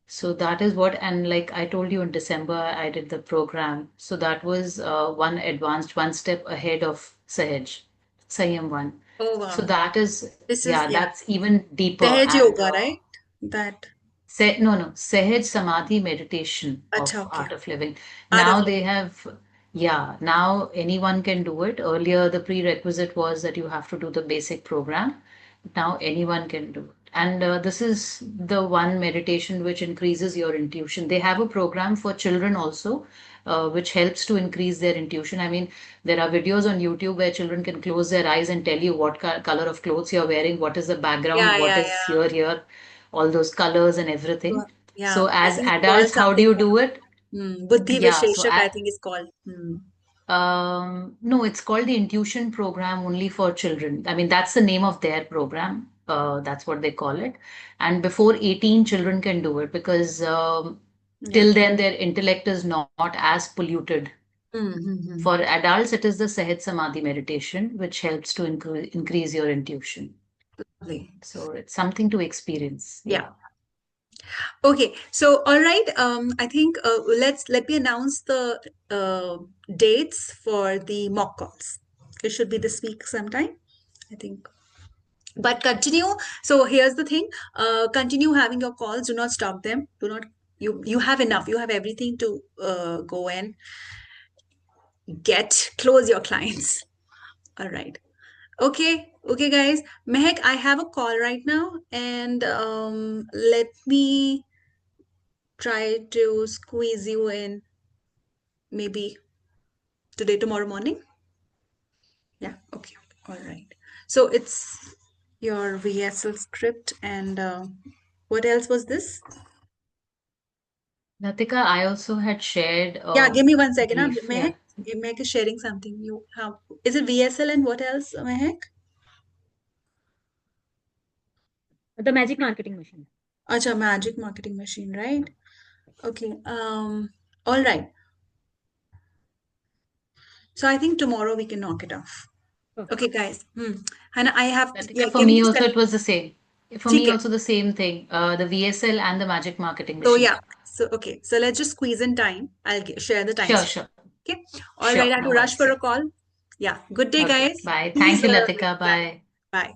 So that is what, and like I told you in December, I did the program. So that was one step ahead of Sahaj, Sanyam one. Oh So wow. that is, This is, yeah, yeah, that's even deeper. Sahaj And yoga, right? That. No, Sahaj Samadhi meditation Acha, of okay. Art of Living. Art of Now they have, yeah, now anyone can do it. Earlier, the prerequisite was that you have to do the basic program. Now anyone can do it. And this is the one meditation which increases your intuition. They have a program for children also, which helps to increase their intuition. I mean, there are videos on YouTube where children can close their eyes and tell you what color of clothes you're wearing, what is the background, Yeah, what yeah, is yeah. here, all those colors and everything. Yeah, So I as think it's called adults, how do you something. do it? Buddhi Yeah, so Visheshak, I think it's called. no, it's called the Intuition Program only for children. I mean, that's the name of their program. That's what they call it. And before 18, children can do it because Yeah. till then their intellect is not as polluted. For adults, it is the Sahaj Samadhi meditation, which helps to increase your intuition. Lovely. So it's something to experience. Yeah. Okay, so all right. I think let me announce the dates for the mock calls. It should be this week sometime, I think. But continue. So here's the thing. Continue having your calls. Do not stop them. Do not. You have enough. You have everything to go and close your clients. All right. Okay, guys. Mehak, I have a call right now, and let me try to squeeze you in maybe today, tomorrow morning. Yeah, okay. All right. So it's your VSL script, and what else was this? Latika, I also had shared. Yeah, give me 1 second. brief, Mehak, Mehak is sharing something. You have, is it VSL and what else, Mehak? The magic marketing machine. Acha, magic marketing machine, right? Okay. All right. So I think tomorrow we can knock it off. Okay, guys. Hannah, I have Latika, for me also it was the same. For me Okay. also the same thing. The VSL and the magic marketing So machine. yeah. So okay. So let's just squeeze in time. I'll share the time. Sure. Okay. All Sure, right. I have no to rush worries, for a call. Yeah. Good day, Okay, guys. bye. Please, Thank you, Latika. Bye. Bye.